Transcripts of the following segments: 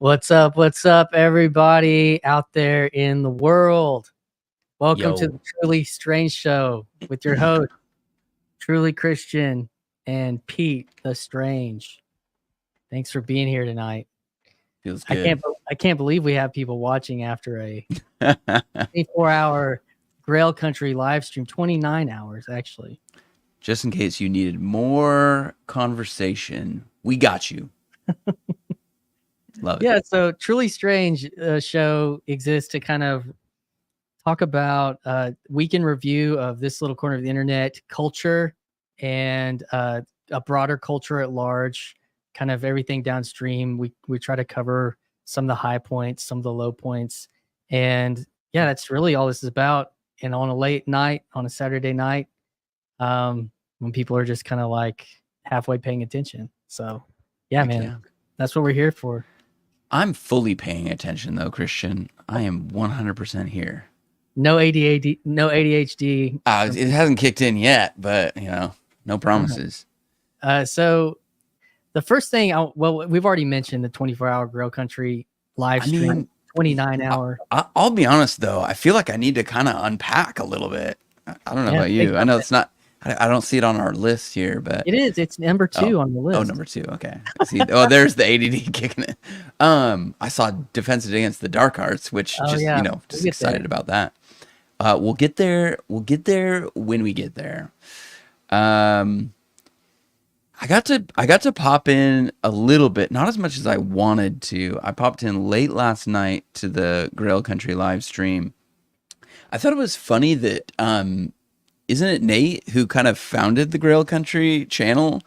What's up, everybody out there in the world? Welcome to Yo. the Truly Strange Show with your host, Truly Christian and Pete the Strange. Thanks for being here tonight. Feels I good. can't believe we have people watching after a 24-hour Grail Country live stream, 29 hours actually. Just in case you needed more conversation, we got you. Love it. Yeah, so Truly Strange show exists to kind of talk about weekend review of this little corner of the internet culture and a broader culture at large, kind of everything downstream. We try to cover some of the high points, some of the low points, and yeah, that's really all this is about. And on a late night, on a Saturday night, when people are just kind of like halfway paying attention. So yeah, Heck man, yeah. that's what we're here for. I'm fully paying attention though, Christian. I am 100% here. No ADHD, no ADHD. It hasn't kicked in yet, but no promises. So the first thing, we've already mentioned the 24-hour Grail Country live stream, 29-hour. I'll be honest though, I feel like I need to kind of unpack a little bit. I don't know about you. I know it's not. I don't see it on our list here, but it is. It's number 2 on the list. Oh, number 2. Okay. See, there's the ADD kicking it. I saw Defense Against the Dark Arts, which just excited about that. We'll get there. We'll get there when we get there. I got to pop in a little bit, not as much as I wanted to. I popped in late last night to the Grail Country live stream. I thought it was funny that isn't it Nate who kind of founded the Grail Country channel?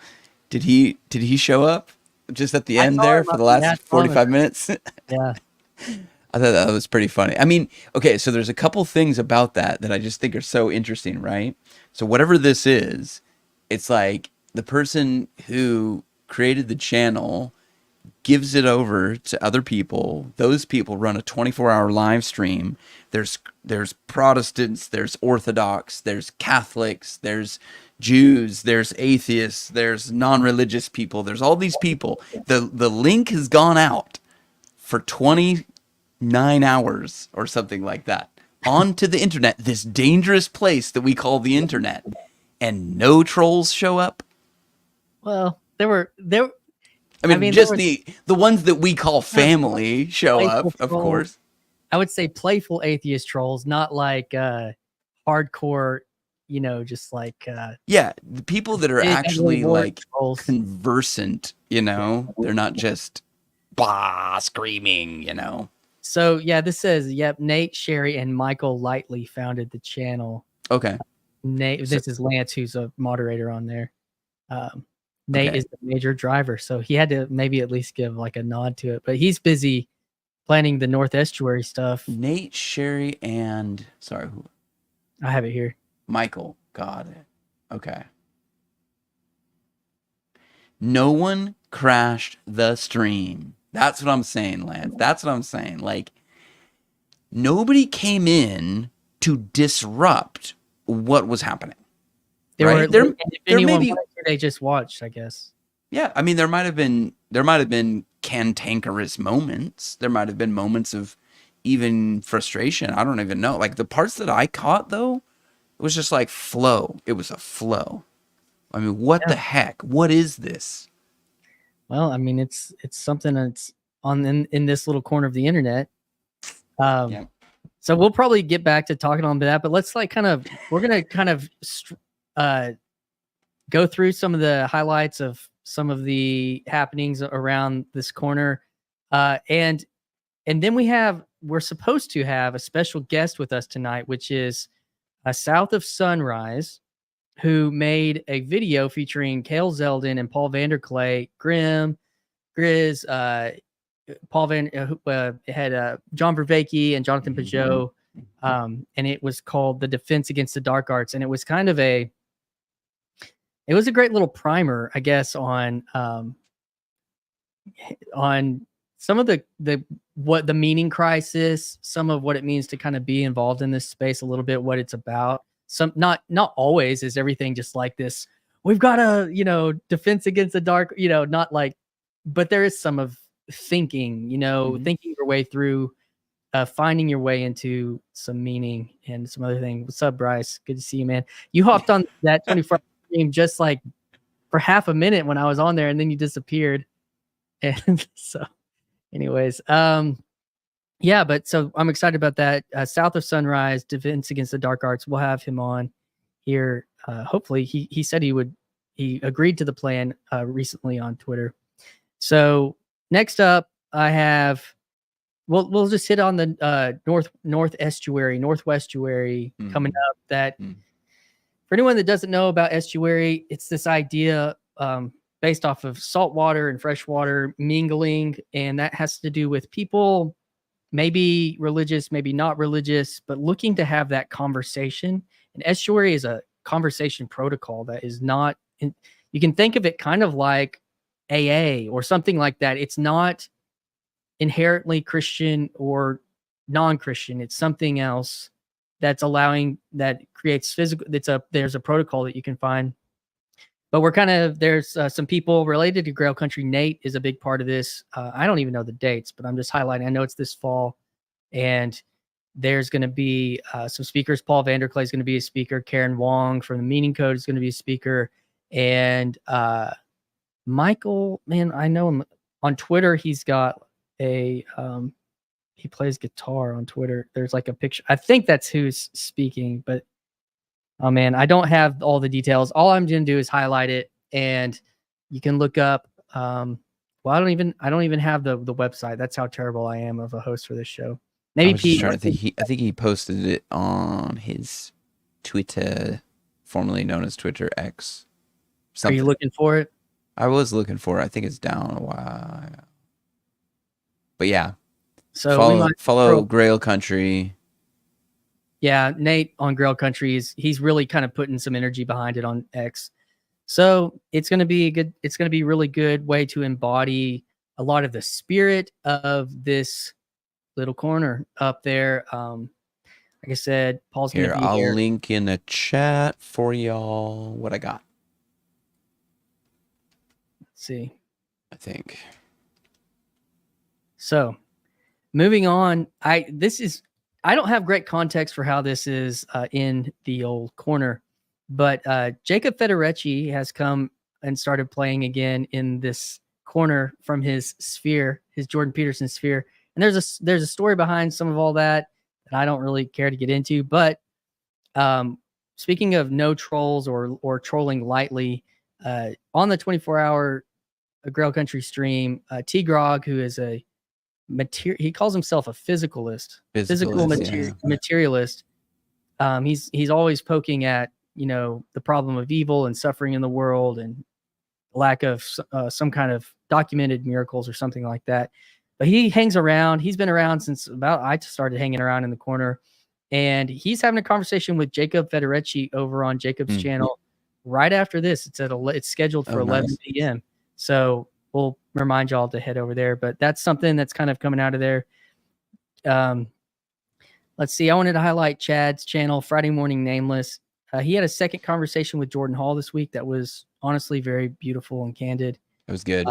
Did he show up just at the end there for the last 45 minutes? Yeah. I thought that was pretty funny. I mean, okay, so there's a couple things about that I just think are so interesting, right? So whatever this is, it's like the person who created the channel gives it over to other people. Those people run a 24-hour live stream. There's Protestants, there's Orthodox, there's Catholics, there's Jews, there's atheists, there's non-religious people. There's all these people. The link has gone out for 29 hours or something like that onto the internet, this dangerous place that we call the internet, and no trolls show up. Well, there. I mean just the ones that we call family show up, of course. I would say playful atheist trolls, not like hardcore, just like the people that are actually like trolls. Conversant, they're not just screaming, So yeah, this says, Nate, Sherry, and Michael Lightly founded the channel. Okay. Nate, this is Lance, who's a moderator on there. Nate is the major driver, so he had to maybe at least give like a nod to it. But he's busy planning the North Estuary stuff. Nate, Sherry, and who? I have it here. Michael. Got it. Okay. No one crashed the stream. That's what I'm saying, Lance. That's what I'm saying. Like, nobody came in to disrupt what was happening. There maybe they just watched, I guess. Yeah, I mean, there might have been cantankerous moments. There might have been moments of even frustration. I don't even know. Like the parts that I caught though, it was just like flow. It was a flow. I mean, what the heck? What is this? Well, I mean, it's something that's in this little corner of the internet. So we'll probably get back to talking on that, but let's we're gonna kind of go through some of the highlights of some of the happenings around this corner, and then we're supposed to have a special guest with us tonight, which is South of Sunrise, who made a video featuring Kale Zeldin and Paul Vanderklay, Grizz, Paul had John Vervaeke and Jonathan Peugeot, and it was called The Defense Against the Dark Arts, and it was kind of a great little primer, I guess, on some of the meaning crisis, some of what it means to kind of be involved in this space a little bit, what it's about. Some not always is everything just like this. We've got a defense against the dark, not like, but there is some of thinking, Mhm. thinking your way through, finding your way into some meaning and some other thing. What's up, Bryce? Good to see you, man. You hopped on that 24 stream just like for half a minute when I was on there, and then you disappeared. And so, anyways, yeah, but so I'm excited about that. South of Sunrise, Defense Against the Dark Arts. We'll have him on here. Hopefully, he said he agreed to the plan recently on Twitter. So next up, I have. We'll just hit on the northwest estuary coming up. That for anyone that doesn't know about estuary, it's this idea based off of salt water and fresh water mingling, and that has to do with people maybe religious, maybe not religious, but looking to have that conversation. And estuary is a conversation protocol that is not, you can think of it kind of like AA or something like that. It's not inherently Christian or non-Christian. It's something else that's allowing, that creates physical, there's a protocol that you can find. But we're kind of, there's some people related to Grail Country. Nate is a big part of this. I don't even know the dates, but I'm just highlighting. I know it's this fall, and there's going to be some speakers. Paul Vanderklay is going to be a speaker. Karen Wong from the Meaning Code is going to be a speaker. And Michael, man, I know him on Twitter. He's got he plays guitar on Twitter. There's like a picture. I think that's who's speaking, but oh man, I don't have all the details. All I'm going to do is highlight it, and you can look up. Well, I don't even have the website. That's how terrible I am of a host for this show. Maybe I was just Pete. trying to think. I think he posted it on his Twitter, formerly known as Twitter X. Are you looking for it? I was looking for it. I think it's down a while. But yeah, So follow Grail Country. Yeah, Nate on Grail Country he's really kind of putting some energy behind it on X. So it's going to be a really good way to embody a lot of the spirit of this little corner up there. Like I said, Paul's going to be I'll here. link in the chat for y'all what I got. Let's see. I think. So moving on, I don't have great context for how this is in the old corner, but Jacob Federecci has come and started playing again in this corner from his sphere, his Jordan Peterson sphere. And there's a story behind some of all that I don't really care to get into. But speaking of no trolls or trolling lightly, on the 24-hour Grail Country stream, T Grog, who is he calls himself a materialist. He's always poking at the problem of evil and suffering in the world and lack of some kind of documented miracles or something like that. But he hangs around. He's been around since I started hanging around in the corner, and he's having a conversation with Jacob Federecci over on Jacob's channel right after this. It's scheduled for 11 p.m. So we'll remind y'all to head over there. But that's something that's kind of coming out of there. Let's see. I wanted to highlight Chad's channel, Friday Morning Nameless. He had a second conversation with Jordan Hall this week that was honestly very beautiful and candid. It was good.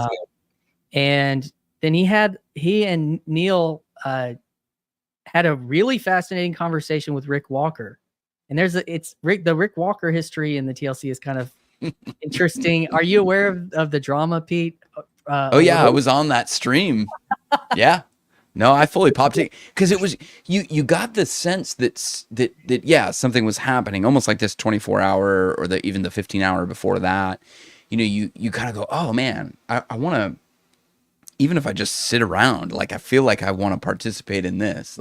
And then he and Neil had a really fascinating conversation with Rick Walker. And the Rick Walker history in the TLC is kind of interesting. Are you aware of the drama, Pete? I was on that stream. Yeah. No, I fully popped it because it was you got the sense that yeah, something was happening, almost like this 24-hour or even the 15-hour before that. You kind of go, oh man, I want to, even if I just sit around, like I feel like I want to participate in this,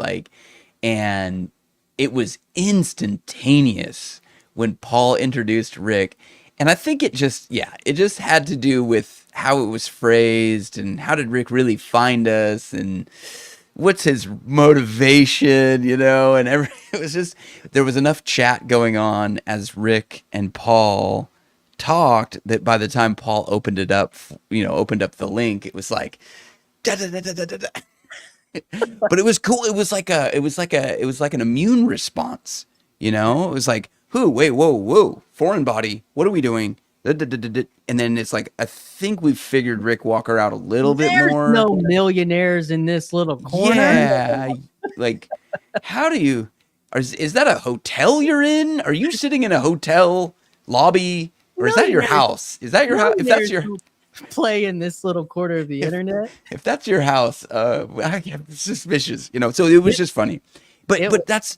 and it was instantaneous when Paul introduced Rick. And I think it just had to do with how it was phrased and how did Rick really find us and what's his motivation, and it was just, there was enough chat going on as Rick and Paul talked that by the time Paul opened up the link, it was like, da, da, da, da, da, da. But it was cool. It was like an immune response, It was like, wait, whoa, foreign body, what are we doing? And then it's like, I think we've figured Rick Walker out a little bit There's more. no millionaires in this little corner. Yeah. Like, how do you, is that a hotel you're in? Are you sitting in a hotel lobby? Or is that your Millionaires, house? Is that your house? If that's millionaires your, don't play in this little corner of the internet. if that's your house, I am suspicious, so it was just funny. But It but that's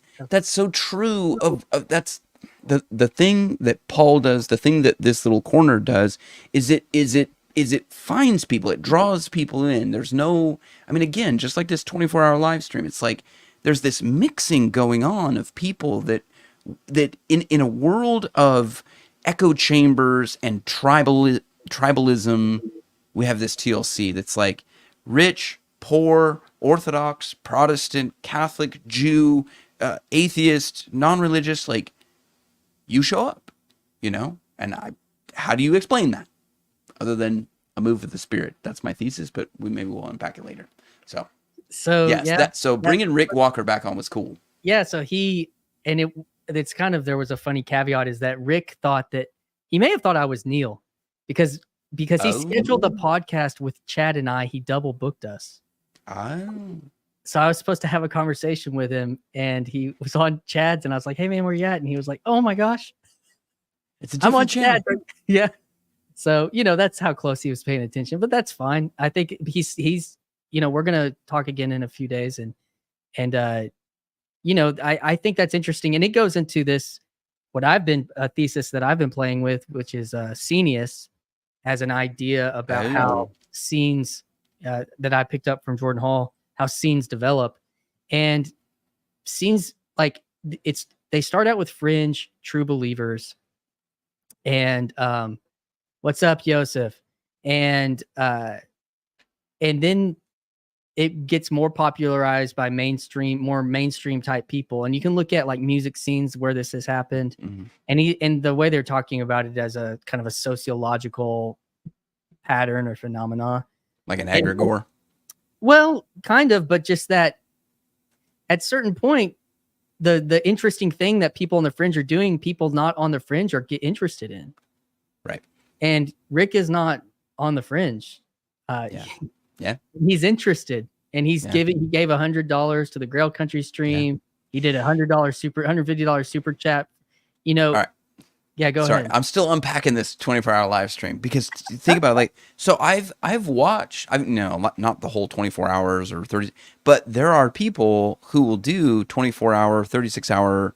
so true of that's the thing that Paul does, the thing that this little corner does is it finds people, it draws people in. There's no, I mean, again, just like this 24-hour live stream, it's like there's this mixing going on of people that in a world of echo chambers and tribalism, we have this TLC that's like rich, poor, Orthodox, Protestant, Catholic, Jew, atheist, non-religious. Like, you show up, and how do you explain that other than a move of the spirit? That's my thesis, but maybe we'll unpack it later. So yes, yeah, bringing Rick Walker back on was cool. Yeah, so it's kind of, there was a funny caveat is that Rick thought that he may have thought I was Neil because he scheduled the podcast with Chad and I. He double booked us. Oh. So I was supposed to have a conversation with him, and he was on Chad's, and I was like, "Hey man, where you at?" And he was like, "Oh my gosh, I'm on Chad." Yeah. So that's how close he was paying attention, but that's fine. I think he's we're gonna talk again in a few days, and I think that's interesting, and it goes into this a thesis that I've been playing with, which is Scenius, as an idea about how scenes that I picked up from Jordan Hall, how scenes develop, and scenes like they start out with fringe true believers, and what's up, Joseph, and then it gets more popularized by more mainstream type people. And you can look at like music scenes where this has happened. Mm-hmm. And the way they're talking about it as a kind of a sociological pattern or phenomena. Like an egregore? Well, kind of, but just that at certain point, the interesting thing that people on the fringe are doing, people not on the fringe are get interested in. Right. And Rick is not on the fringe. Yeah. He's interested, and he gave $100 to the Grail Country stream. Yeah. He did $150 super chat. All right. Yeah, go ahead. I'm still unpacking this 24-hour live stream because think about it, like, so I've watched, not the whole 24 hours or 30, but there are people who will do 24-hour, 36-hour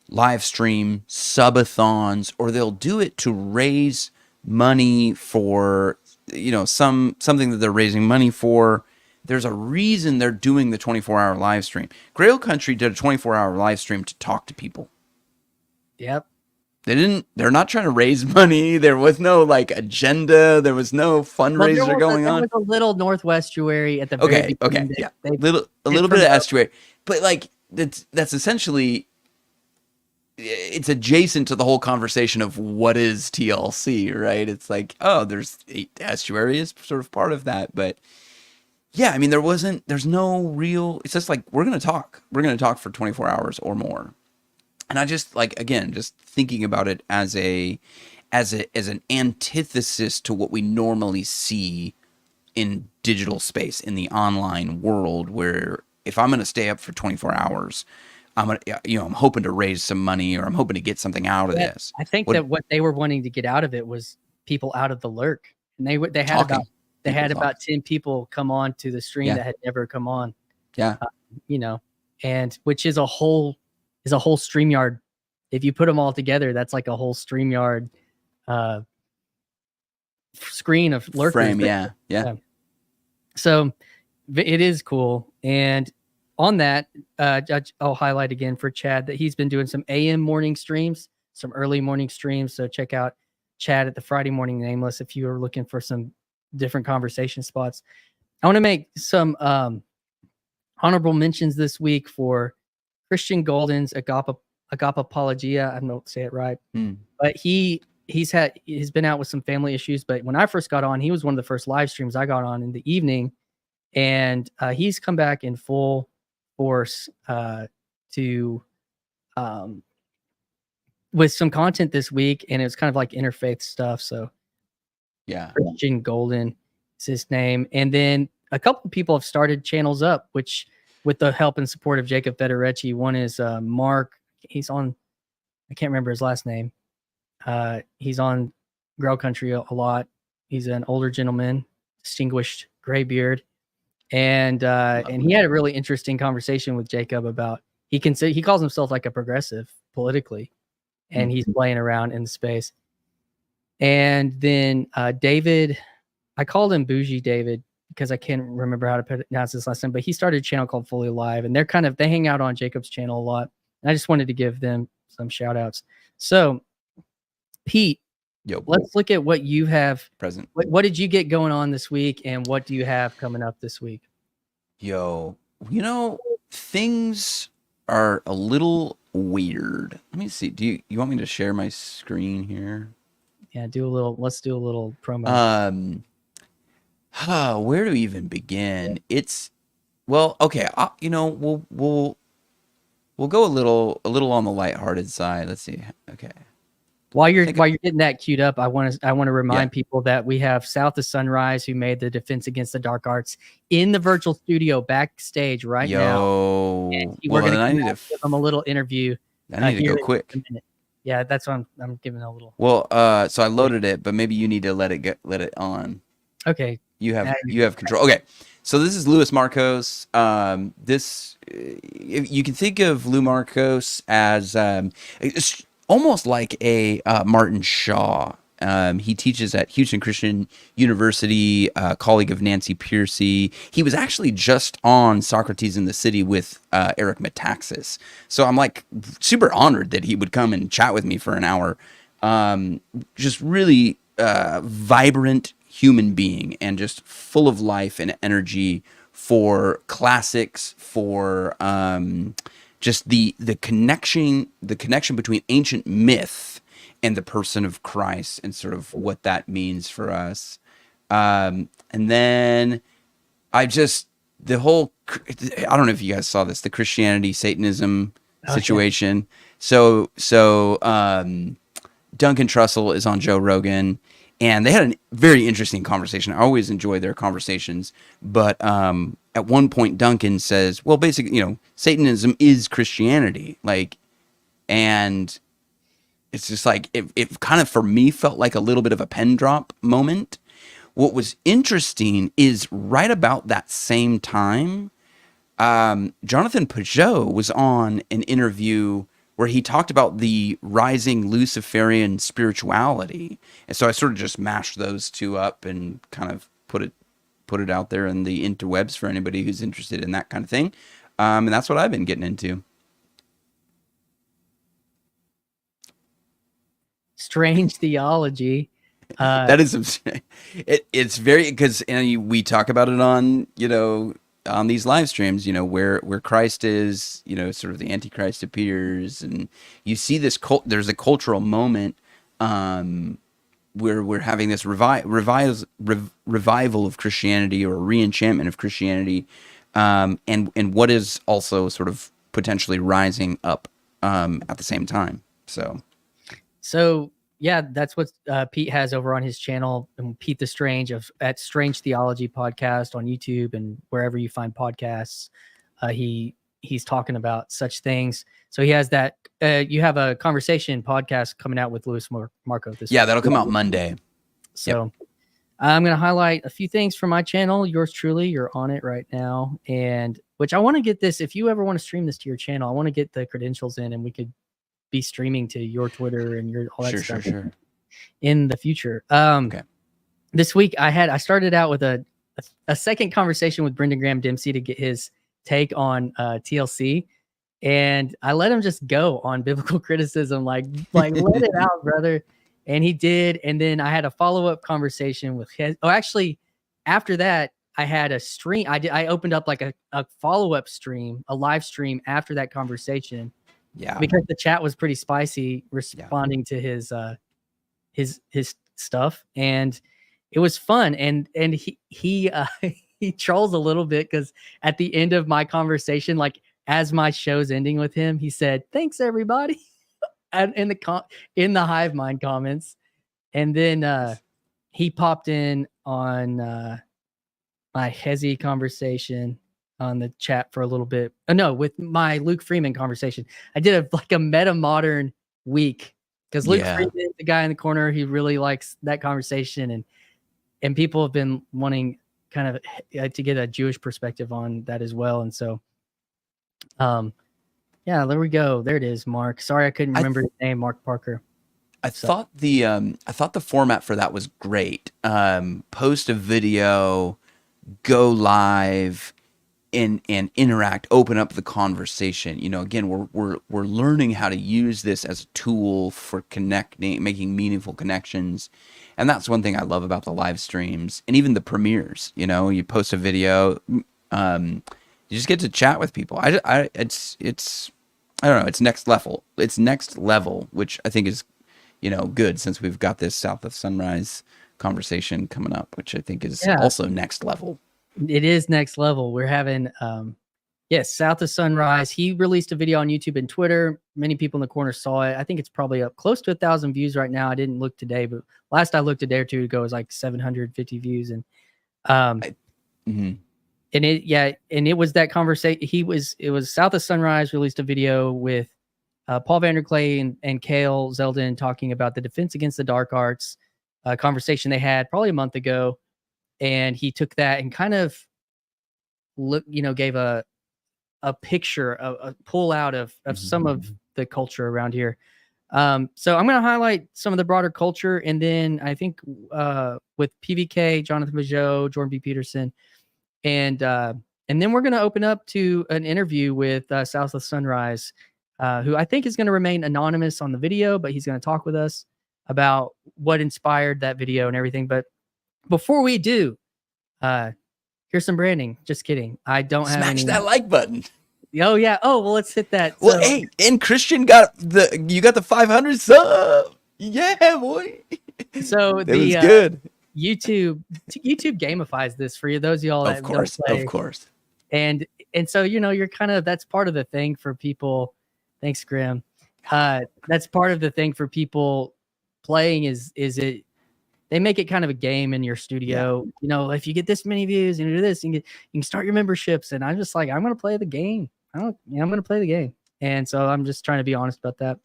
live stream subathons, or they'll do it to raise money for something that they're raising money for. There's a reason they're doing the 24-hour live stream. Grail Country did a 24-hour live stream to talk to people. Yep. They're not trying to raise money. There was no like agenda. There was no fundraiser going on. There was a little Northwestuary at the very beginning. Okay. Yeah. A little bit of estuary. But like that's essentially, it's adjacent to the whole conversation of what is TLC, right? It's like, there's estuary is sort of part of that, but yeah, I mean, there's no real, it's just like, we're going to talk for 24 hours or more. And I just like, again, just thinking about it as an antithesis to what we normally see in digital space, in the online world, where if I'm going to stay up for 24 hours, I'm hoping to raise some money, or I'm hoping to get something out of this. I think that what they were wanting to get out of it was people out of the lurk, and they had about 10 people come on to the stream that had never come on. Yeah, and which is a whole StreamYard. If you put them all together, that's like a whole StreamYard screen of lurkers. Frame, yeah. So it is cool, and on that, I'll highlight again for Chad that he's been doing some AM morning streams, some early morning streams. So check out Chad at the Friday Morning Nameless if you are looking for some different conversation spots. I want to make some honorable mentions this week for Christian Golden's Agapapologia. I don't know if to say it right, but he's been out with some family issues. But when I first got on, he was one of the first live streams I got on in the evening, and he's come back in full force to with some content this week, and it was kind of like interfaith stuff. So Yeah. Christian Golden is his name. And then a couple of people have started channels up, which with the help and support of Jacob Federecci. One is Mark. He's on, I can't remember his last name. He's on Grow Country a lot. He's an older gentleman, distinguished gray beard. And he had a really interesting conversation with Jacob about, he calls himself like a progressive politically, and he's playing around in the space. And then David, I called him Bougie David because I can't remember how to pronounce his last name, but he started a channel called Fully Alive, and they hang out on Jacob's channel a lot. And I just wanted to give them some shout outs. So Pete, let's look at what you have present. What did you get going on this week, and what do you have coming up this week? Yo, you know, things are a little weird. Let me see. Do you want me to share my screen here? Yeah, let's do a little promo. Where to even begin? It's, well, okay. You know, we'll go a little on the lighthearted side. Let's see. Okay. While you're getting that queued up, I want to remind people that we have South of Sunrise, who made the Defense Against the Dark Arts, in the virtual studio backstage right now. And we're going to give them a little interview. I need to go quick. Yeah, that's what I'm giving a little. Well, so I loaded it, but maybe you need to let it on. Okay. You have control. Okay. So this is Louis Markos. You can think of Lou Markos as it's almost like a Martin Shaw. He teaches at Houston Christian University, colleague of Nancy Pearcey. He was actually just on Socrates in the City with Eric Metaxas. So I'm like super honored that he would come and chat with me for an hour. Just really vibrant human being, and just full of life and energy for classics, for just the connection between ancient myth and the person of Christ, and sort of what that means for us. And then I don't know if you guys saw this, the Christianity Satanism situation. So Duncan Trussell is on Joe Rogan, and they had a very interesting conversation. I always enjoy their conversations, but at one point Duncan says, well, basically, you know, Satanism is Christianity, like, and it's just like, it kind of, for me, felt like a little bit of a pen drop moment. What was interesting is right about that same time, Jonathan Pageau was on an interview where he talked about the rising Luciferian spirituality. And so I sort of just mashed those two up and kind of put it out there in the interwebs for anybody who's interested in that kind of thing. And that's what I've been getting into. Strange theology. That is, it's very, because we talk about it on, you know, on these live streams, you know, where Christ is, you know, sort of the Antichrist appears, and you see this there's a cultural moment where we're having this revival of Christianity, or re-enchantment of Christianity, and what is also sort of potentially rising up at the same time. So yeah, that's what Pete has over on his channel, and Pete the Strange at Strange Theology Podcast on YouTube and wherever you find podcasts. He's talking about such things. So he has that. You have a conversation podcast coming out with Louis Markos this week. That'll come out Monday. So I'm going to highlight a few things from my channel. Yours truly, you're on it right now, and which I want to get this. If you ever want to stream this to your channel, I want to get the credentials in, and we could be streaming to your Twitter and your all that stuff in the future. Okay. This week I started out with a second conversation with Brendan Graham Dempsey to get his take on TLC, and I let him just go on biblical criticism, like let it out, brother. And he did. And then I had a follow-up conversation with his. Oh, actually, after that, I had a stream. I opened up like a follow-up stream, a live stream after that conversation. Yeah, because the chat was pretty spicy, responding to his stuff, and it was fun. And he trolls a little bit, because at the end of my conversation, like as my show's ending with him, he said, "Thanks, everybody." and in the Hive Mind comments, and then he popped in on my Hezi conversation on the chat for a little bit. No, with my Luke Freeman conversation. I did a meta modern week because Luke Freeman, the guy in the corner, he really likes that conversation, and people have been wanting kind of to get a Jewish perspective on that as well. And so, yeah, there we go. There it is, Mark. Sorry, I couldn't remember his name, Mark Parker. I thought the format for that was great. Post a video, go live, and interact, open up the conversation. You know, again, we're learning how to use this as a tool for connecting, making meaningful connections. And that's one thing I love about the live streams and even the premieres. You know, you post a video, you just get to chat with people. It's I don't know, it's next level. It's next level, which I think is, you know, good, since we've got this South of Sunrise conversation coming up, which I think is also next level. It is next level. We're having, yes, South of Sunrise. He released a video on YouTube and Twitter. Many people in the corner saw it. I think it's probably up close to 1,000 views right now. I didn't look today, but last I looked a day or two ago, it was like 750 views. And, and it was that conversation. It was South of Sunrise released a video with Paul Vanderklay and Kale Zeldin talking about the Defense Against the Dark Arts conversation they had probably a month ago. And he took that and kind of gave a picture, a pull out of some of the culture around here. So I'm going to highlight some of the broader culture. And then I think with PVK, Jonathan Bajeau, Jordan B. Peterson, and then we're going to open up to an interview with South of Sunrise, who I think is going to remain anonymous on the video, but he's going to talk with us about what inspired that video and everything. But before we do, here's some branding. Just kidding. I don't have any. Smash that like button. Oh yeah. Oh well, let's hit that. Well, hey, and Christian got the 500 sub. Yeah, boy. So that was good. YouTube gamifies this for you. Those of y'all that of course. And so you're kind of, that's part of the thing for people. Thanks, Grim. That's part of the thing for people playing is it. They make it kind of a game in your studio. Yeah. You know, if you get this many views and you do this, you can start your memberships. And I'm just like, I'm going to play the game. I'm going to play the game. And so I'm just trying to be honest about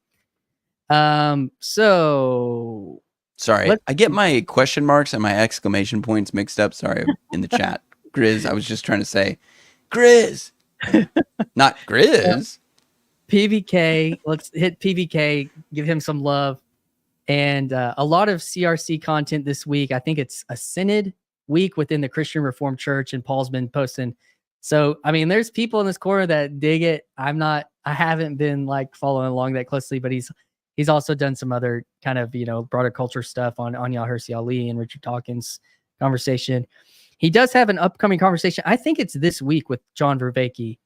that. So sorry, I get my question marks and my exclamation points mixed up. Sorry, in the chat. Grizz, I was just trying to say Grizz, not Grizz. PVK, let's hit PVK, give him some love. And a lot of CRC content this week. I think it's a synod week within the Christian Reformed Church, and Paul's been posting. So, I mean, there's people in this corner that dig it. I haven't been like following along that closely, but he's also done some other kind of, broader culture stuff on Anya Hersey Ali and Richard Dawkins conversation. He does have an upcoming conversation. I think it's this week with John Vervaeke,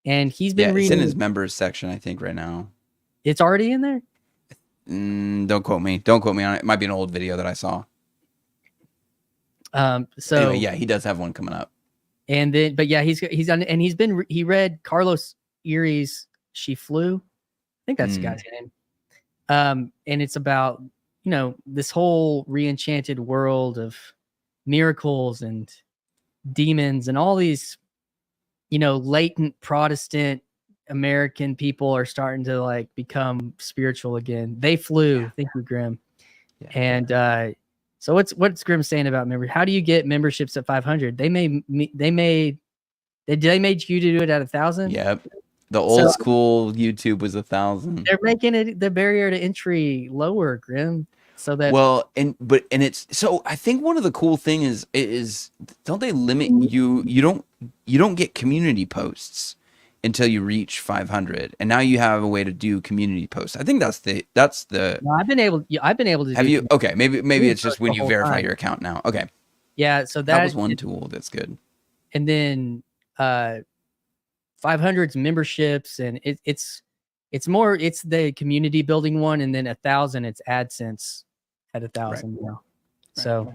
and he's been reading. It's in his members section, I think, right now. It's already in there? Don't quote me. Don't quote me on it. It might be an old video that I saw. So anyway, yeah, he does have one coming up. And then, but yeah, he read Carlos Erie's She Flew. I think that's the guy's name. And it's about, this whole re-enchanted world of miracles and demons and all these, latent Protestant American people are starting to like become spiritual again. They flew. Thank you, Grim. Yeah. And so what's Grim saying about members? How do you get memberships at 500? They made you to do it at 1,000. Yep. The old school YouTube was 1,000. They're making it the barrier to entry lower, Grim. So that it's so I think one of the cool thing is don't they limit you? You don't get community posts until you reach 500, and now you have a way to do community posts. I think that's the. No, I've been able to. Have you? Okay, maybe it's just when you verify your account now. Okay. Yeah, so that was one tool that's good. And then 500's memberships, and it's the community building one, and then 1,000 it's AdSense at 1,000 now. Right. So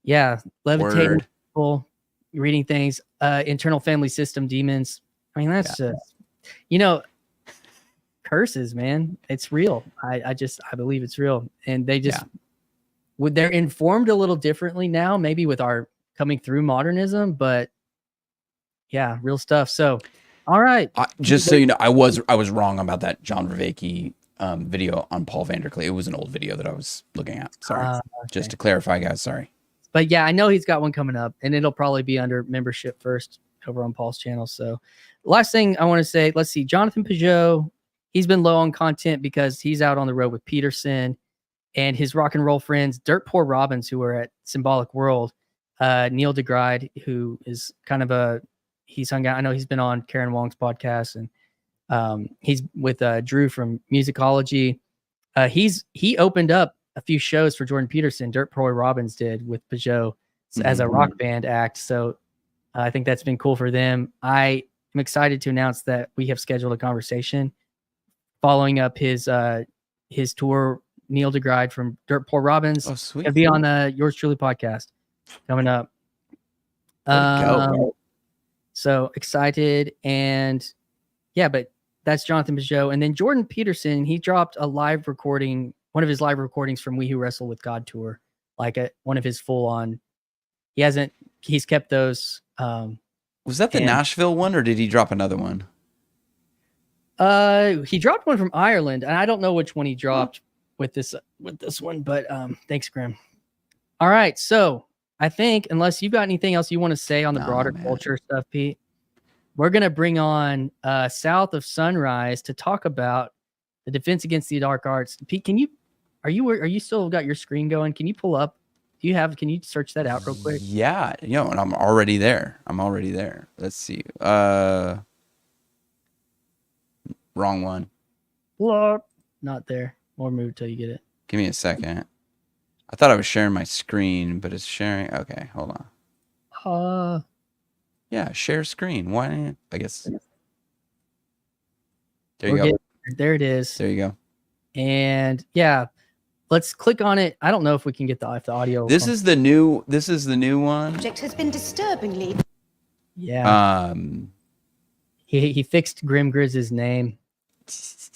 yeah, levitating people, reading things, internal family system demons. I mean, that's just, curses, man. It's real. I believe it's real. And they just they're informed a little differently now, maybe with our coming through modernism, but yeah, real stuff. So all right. Just so you know, I was wrong about that John Vervaeke video on Paul Vanderklee. It was an old video that I was looking at. Sorry. Okay. Just to clarify, guys. Sorry. But yeah, I know he's got one coming up, and it'll probably be under membership first over on Paul's channel. So last thing I want to say, let's see, Jonathan Peugeot, he's been low on content because he's out on the road with Peterson and his rock and roll friends, Dirt Poor Robins, who are at Symbolic World, Neil deGride, who is kind of he's hung out. I know he's been on Karen Wong's podcast, and he's with Drew from Musicology. He opened up a few shows for Jordan Peterson. Dirt Poor Robins did with Peugeot as a rock band act. So I think that's been cool for them. I am excited to announce that we have scheduled a conversation following up his tour. Neil deGride from Dirt Poor Robins. Oh, sweet. Gonna be on the Yours Truly podcast coming up. So excited. And yeah, but that's Jonathan Peugeot. And then Jordan Peterson, he dropped a live recording, one of his live recordings from We Who Wrestle with God tour, like one of his full on. He's kept those. Was that the Nashville one, or did he drop another one? He dropped one from Ireland, and I don't know which one he dropped with this one, but thanks, Grim. All right, so I think unless you've got anything else you want to say on the broader culture stuff, Pete, we're gonna bring on South of Sunrise to talk about the Defense Against the Dark Arts. Pete, are you still got your screen going? Can you pull up? Can you search that out real quick? Yeah, and I'm already there. Let's see. Wrong one. Not there. More move till you get it. Give me a second. I thought I was sharing my screen, but it's sharing. Okay, hold on. Yeah, share screen. Why? I guess. There you go. There it is. There you go. And yeah, let's click on it. I don't know if we can get the audio. This is the new one. Object has been disturbingly. Yeah. He fixed Grim Grizz's name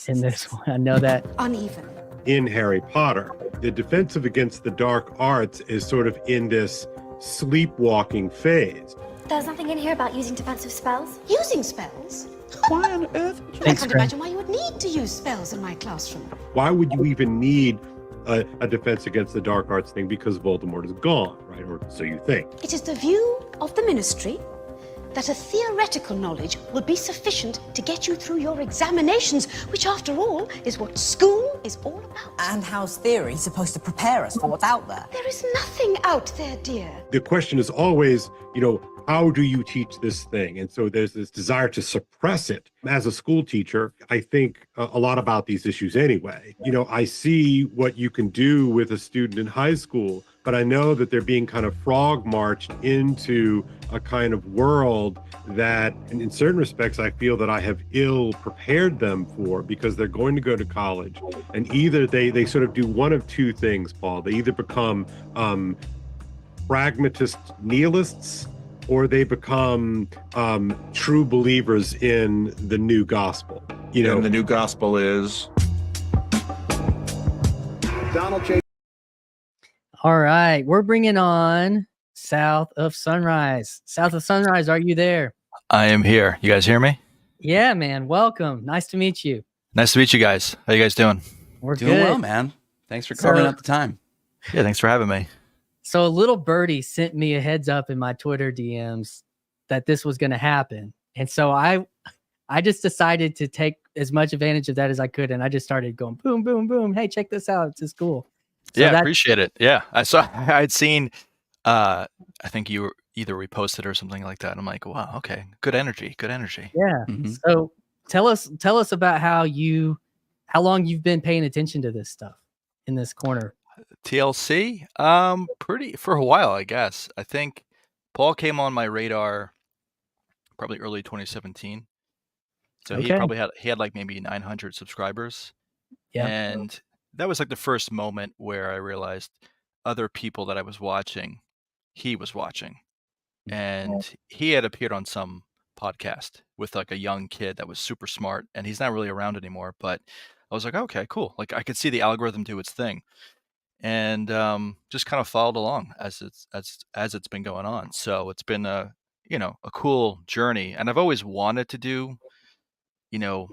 in this one. I know that. Uneven. In Harry Potter, the defensive against the dark arts is sort of in this sleepwalking phase. There's nothing in here about using defensive spells? Using spells? Why on earth? I can't imagine why you would need to use spells in my classroom. Why would you even need a defense against the dark arts thing? Because Voldemort is gone, right? Or so you think. It is the view of the ministry that a theoretical knowledge will be sufficient to get you through your examinations, which after all is what school is all about. And how's theory supposed to prepare us for what's out there? There is nothing out there, dear. The question is always, how do you teach this thing? And so there's this desire to suppress it. As a school teacher, I think a lot about these issues anyway. I see what you can do with a student in high school, but I know that they're being kind of frog marched into a kind of world that, in certain respects, I feel that I have ill prepared them for, because they're going to go to college, and either they sort of do one of two things, Paul. They either become pragmatist nihilists, or they become true believers in the new gospel. And the new gospel is Donald J. All right, we're bringing on South of Sunrise. South of Sunrise, are you there? I am here. You guys hear me? Yeah, man. Welcome. Nice to meet you. Nice to meet you guys. How you guys doing? We're doing good. well, man. Thanks for carving out the time. Yeah, thanks for having me. So a little birdie sent me a heads up in my Twitter DMs that this was going to happen. And so I just decided to take as much advantage of that as I could. And I just started going boom, boom, boom. Hey, check this out. It's just cool. So yeah, appreciate it. Yeah. I'd seen, I think you were either reposted or something like that. And I'm like, wow, okay. Good energy. Yeah. Mm-hmm. So tell us about how long you've been paying attention to this stuff in this corner. TLC, pretty for a while, I guess. I think Paul came on my radar probably early 2017. So he had like maybe 900 subscribers. Yeah. And that was like the first moment where I realized other people that I was watching, he was watching. And he had appeared on some podcast with like a young kid that was super smart, and he's not really around anymore. But I was like, okay, cool. Like I could see the algorithm do its thing, and just kind of followed along as it's been going on. So it's been a cool journey, and I've always wanted to do you know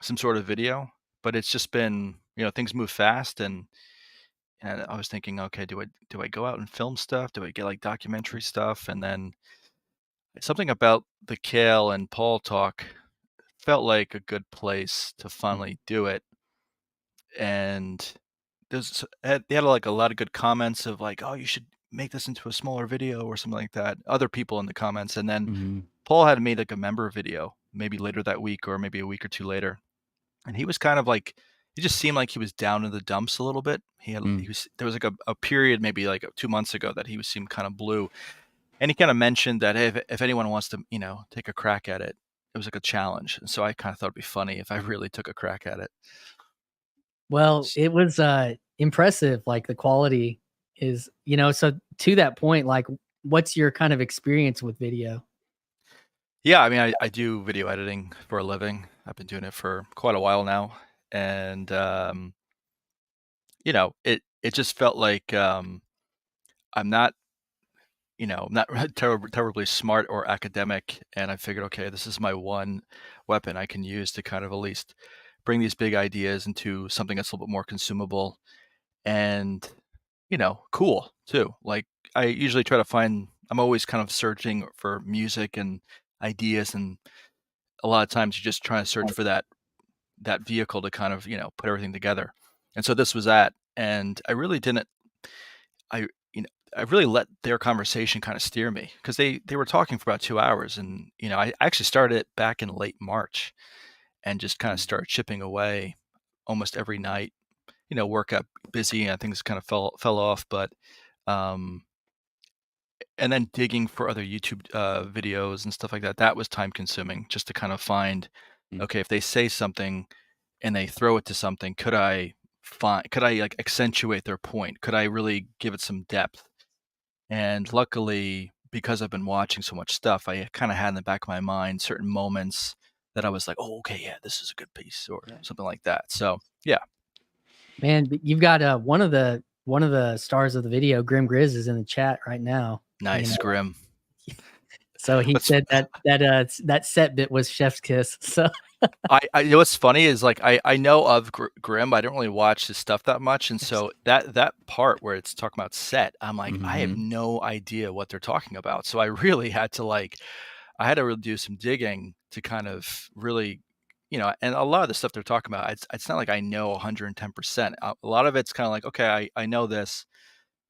some sort of video, but it's just been things move fast, and I was thinking, okay, do I go out and film stuff? Do I get like documentary stuff? And then something about the Kale and Paul talk felt like a good place to finally do it. And they had like a lot of good comments of like, oh, you should make this into a smaller video or something like that. Other people in the comments, and then Mm-hmm. Paul had made like a member video maybe later that week or maybe a week or two later, and he was kind of like, he just seemed like he was down in the dumps a little bit. There was like a period maybe like 2 months ago that he seemed kind of blue, and he kind of mentioned that hey, if anyone wants to take a crack at it, it was like a challenge. And so I kind of thought it'd be funny if I really took a crack at it. Well, it was impressive. Like the quality is, so to that point, like what's your kind of experience with video? Yeah, I mean, I do video editing for a living. I've been doing it for quite a while now, and it just felt like I'm not not terribly smart or academic, and I figured, okay, this is my one weapon I can use to kind of at least bring these big ideas into something that's a little bit more consumable and cool too. Like I usually try to find, I'm always kind of searching for music and ideas, and a lot of times you're just trying to search for that vehicle to kind of put everything together. And so this was that, and I really didn't I I really let their conversation kind of steer me, because they were talking for about 2 hours, and I actually started it back in late March and just kind of started chipping away almost every night. Work got busy and things kind of fell off, but um and then digging for other YouTube videos and stuff like that, that was time consuming, just to kind of find, Mm. okay, if they say something and they throw it to something, could I like accentuate their point? Could I really give it some depth? And luckily, because I've been watching so much stuff, I kind of had in the back of my mind certain moments that I was like, oh, okay, yeah, this is a good piece or something like that. So yeah. Man, you've got one of the stars of the video, Grim Grizz, is in the chat right now. Nice, Grim. So he said that set bit was chef's kiss. So I what's funny is like I know of Grim. I don't really watch his stuff that much, and so that part where it's talking about set, I'm like, I have no idea what they're talking about. So I really had to really do some digging to kind of really, and a lot of the stuff they're talking about, it's not like I know 110%. A lot of it's kind of like, okay, I know this.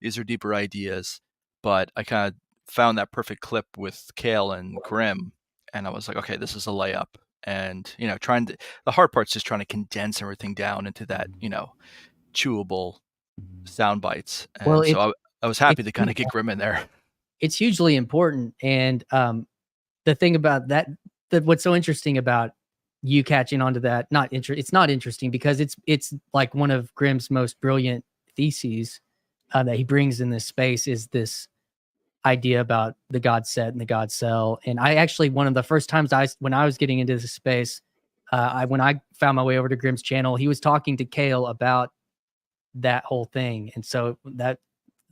These are deeper ideas, but I kind of found that perfect clip with Kale and Grim, and I was like, okay, this is a layup. And the hard part's just trying to condense everything down into that chewable sound bites. And Well, so I was happy to kind of get Grim in there. it's hugely important. And the thing about that what's so interesting about you catching onto that, it's not interesting because it's like one of Grimm's most brilliant theses that he brings in this space is this idea about the God set and the God cell. And I actually, one of the first times when I was getting into this space, when I found my way over to Grimm's channel, he was talking to Kale about that whole thing. And so I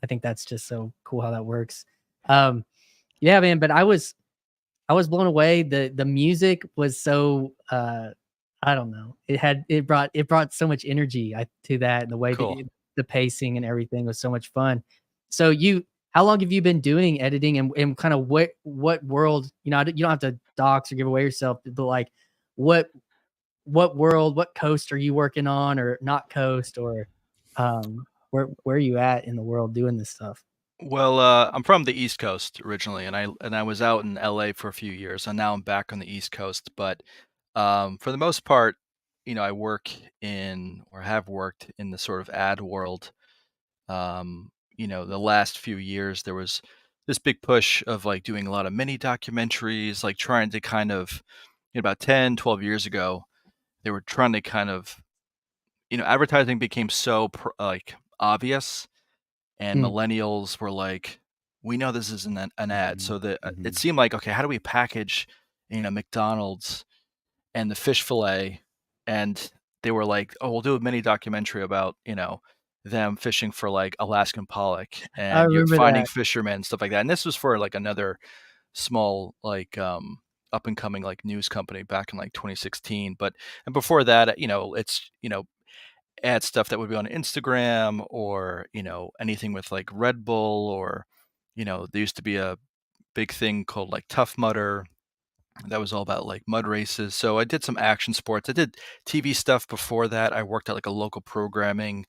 think that's just so cool how that works. Yeah, man, but I was blown away. The music was so, I don't know. It brought so much energy to that, and the way Cool. that the pacing and everything was so much fun. So how long have you been doing editing, and kind of what world, you don't have to dox or give away yourself, but like what world, what coast are you working on, or not coast, or where are you at in the world doing this stuff? Well, I'm from the East Coast originally, and I was out in LA for a few years, and now I'm back on the East Coast. But for the most part, I work in, or have worked in, the sort of ad world. The last few years there was this big push of like doing a lot of mini documentaries, like trying to kind of, about 10, 12 years ago, they were trying to kind of, advertising became so like obvious, and millennials were like, we know this isn't an ad. So that it seemed like, okay, how do we package McDonald's and the fish fillet, and they were like, "Oh, we'll do a mini documentary about them fishing for like Alaskan pollock I and you're remember finding that. fishermen, stuff like that." And this was for like another small like up and coming like news company back in like 2016. But and before that, it's ad stuff that would be on Instagram or anything with like Red Bull or there used to be a big thing called like Tough Mudder that was all about like mud races. So I did some action sports. I did TV stuff before that. I worked at like a local programming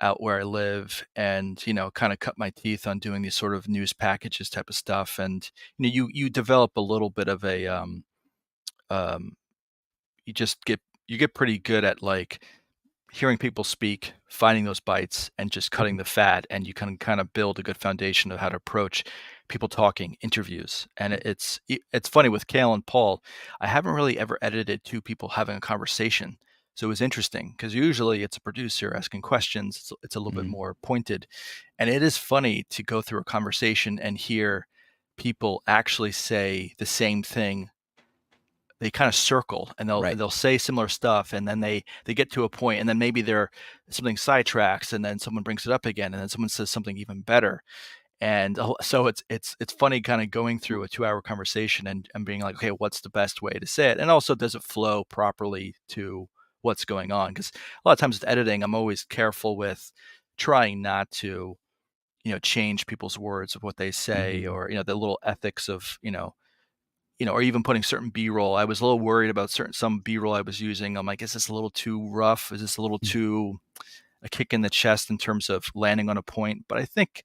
out where I live and, kind of cut my teeth on doing these sort of news packages type of stuff. And, you develop a little bit of a, um, you get pretty good at like hearing people speak, finding those bites, and just cutting the fat, and you can kind of build a good foundation of how to approach people talking, interviews. And it's funny with Kale and Paul, I haven't really ever edited two people having a conversation. So it was interesting because usually it's a producer asking questions. It's a little bit Mhm. more pointed. And it is funny to go through a conversation and hear people actually say the same thing. They kind of circle and Right. they'll say similar stuff, and then they get to a point, and then maybe they're something sidetracks, and then someone brings it up again, and then someone says something even better. And so it's funny kind of going through a 2-hour conversation and being like, okay, what's the best way to say it? And also, does it flow properly to what's going on? Because a lot of times with editing, I'm always careful with trying not to, change people's words of what they say, Mhm. or, the little ethics of, or even putting certain B-roll. I was a little worried about some B-roll I was using. I'm like, is this a little too rough? Is this a little too a kick in the chest in terms of landing on a point? But I think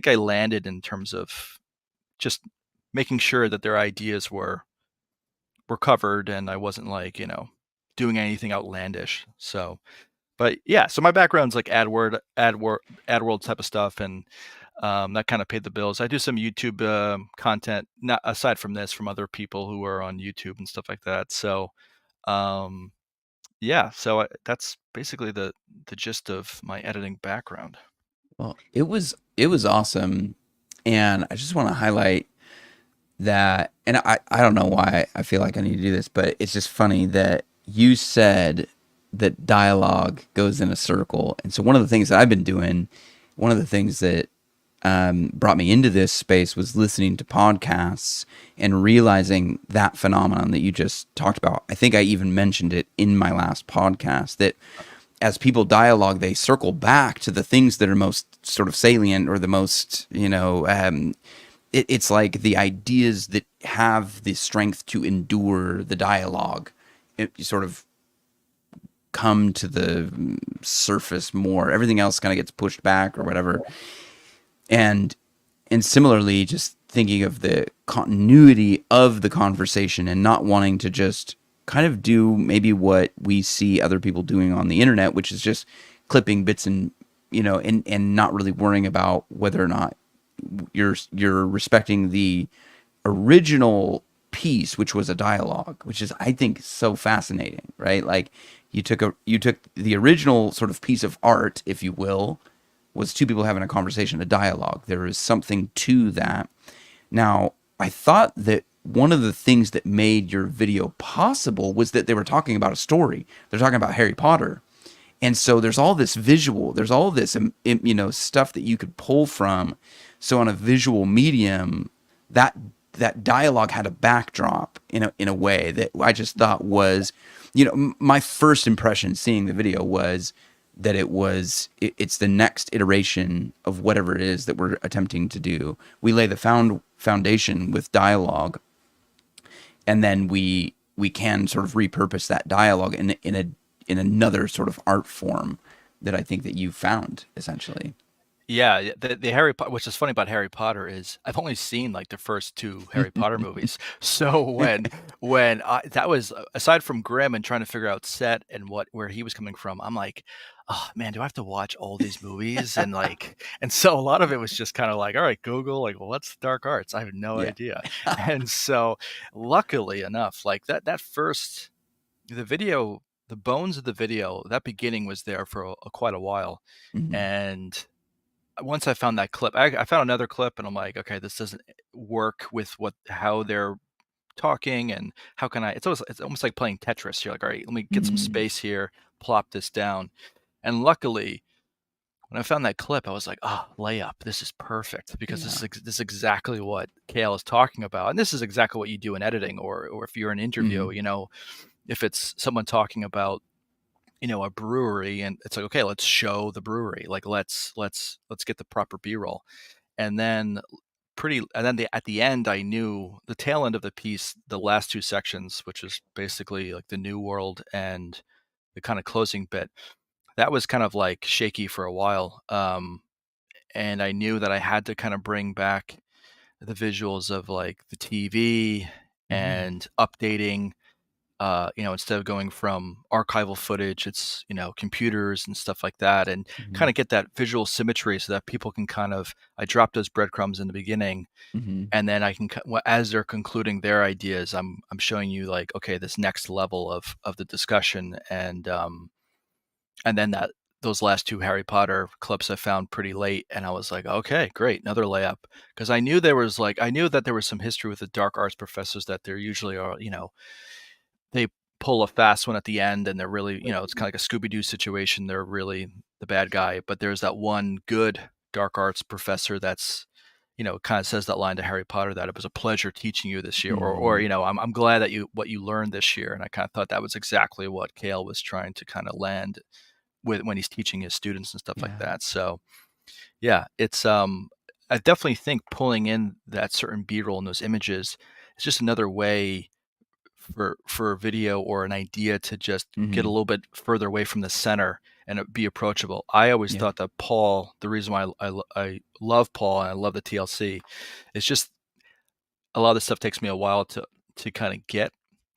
I landed in terms of just making sure that their ideas were covered, and I wasn't like, doing anything outlandish. So, but yeah, so my background's like AdWorld type of stuff, and that kind of paid the bills. I do some YouTube content, not aside from this, from other people who are on YouTube and stuff like that. So, um, yeah, so that's basically the gist of my editing background. Well, it was awesome, and I just want to highlight that, and I don't know why I feel like I need to do this, but it's just funny that you said that dialogue goes in a circle. And so one of the things that I've been doing, one of the things that brought me into this space was listening to podcasts and realizing that phenomenon that you just talked about. I think I even mentioned it in my last podcast that as people dialogue, they circle back to the things that are most sort of salient or the most, it's like the ideas that have the strength to endure the dialogue, it sort of come to the surface more. Everything else kind of gets pushed back or whatever. And similarly, just thinking of the continuity of the conversation and not wanting to just kind of do maybe what we see other people doing on the internet, which is just clipping bits and and not really worrying about whether or not you're respecting the original piece, which was a dialogue, which is, I think, so fascinating, right? Like you took the original sort of piece of art, if you will, was two people having a conversation, a dialogue. There is something to that. Now, I thought that one of the things that made your video possible was that they were talking about a story. They're talking about Harry Potter. And so there's all this visual, there's all this, stuff that you could pull from. So on a visual medium, that dialogue had a backdrop in a way that I just thought was, my first impression seeing the video was that it's the next iteration of whatever it is that we're attempting to do. We lay the foundation with dialogue, and then we can sort of repurpose that dialogue in another sort of art form that I think that you found essentially. Yeah, the Harry Potter, which is funny about Harry Potter is I've only seen like the first two Harry Potter movies. So that was aside from Grimm and trying to figure out set and where he was coming from, I'm like, oh man, do I have to watch all these movies? And so a lot of it was just kind of like, all right, Google, like, well, what's dark arts? I have no Yeah. idea. And so luckily enough, like that first the video, the bones of the video, that beginning was there for quite a while. Mhm. And once I found that clip, I found another clip, and I'm like, okay, this doesn't work with how they're talking, and how can I? It's almost like playing Tetris. You're like, all right, let me get some Mm. space here, plop this down, and luckily, when I found that clip, I was like, "Oh, layup! This is perfect because Yeah. this is exactly what Kale is talking about, and this is exactly what you do in editing, or if you're in an interview, Mhm. you know, if it's someone talking about, you know, a brewery, and it's like, okay, let's show the brewery, like let's get the proper B-roll, and then at the end, I knew the tail end of the piece, the last two sections, which is basically like the new world and the kind of closing bit. That was kind of like shaky for a while. And I knew that I had to kind of bring back the visuals of like the TV Mhm. and updating, you know, instead of going from archival footage, it's, you know, computers and stuff like that, and kind Mhm. of get that visual symmetry so that people can kind of, I drop those breadcrumbs in the beginning, Mhm. and then I can, as they're concluding their ideas, I'm showing you like, okay, this next level of the discussion, and then that those last two Harry Potter clips I found pretty late, and I was like, okay, great, another layup, because I knew that there was some history with the dark arts professors, that there usually are, you know, they pull a fast one at the end, and they're really, you know, it's kind of like a Scooby Doo situation. They're really the bad guy, but there's that one good dark arts professor that's, you know, kind of says that line to Harry Potter, that it was a pleasure teaching you this year, or Mhm. you know, I'm glad that what you learned this year, and I kind of thought that was exactly what Kale was trying to kind of land with when he's teaching his students and stuff like Yeah. that. So yeah, it's I definitely think pulling in that certain B-roll and those images is just another way for a video or an idea to just get a Mhm. little bit further away from the center and it be approachable. I always Yeah. thought that Paul, the reason why I love Paul and I love the TLC, is just a lot of this stuff takes me a while to kind of get,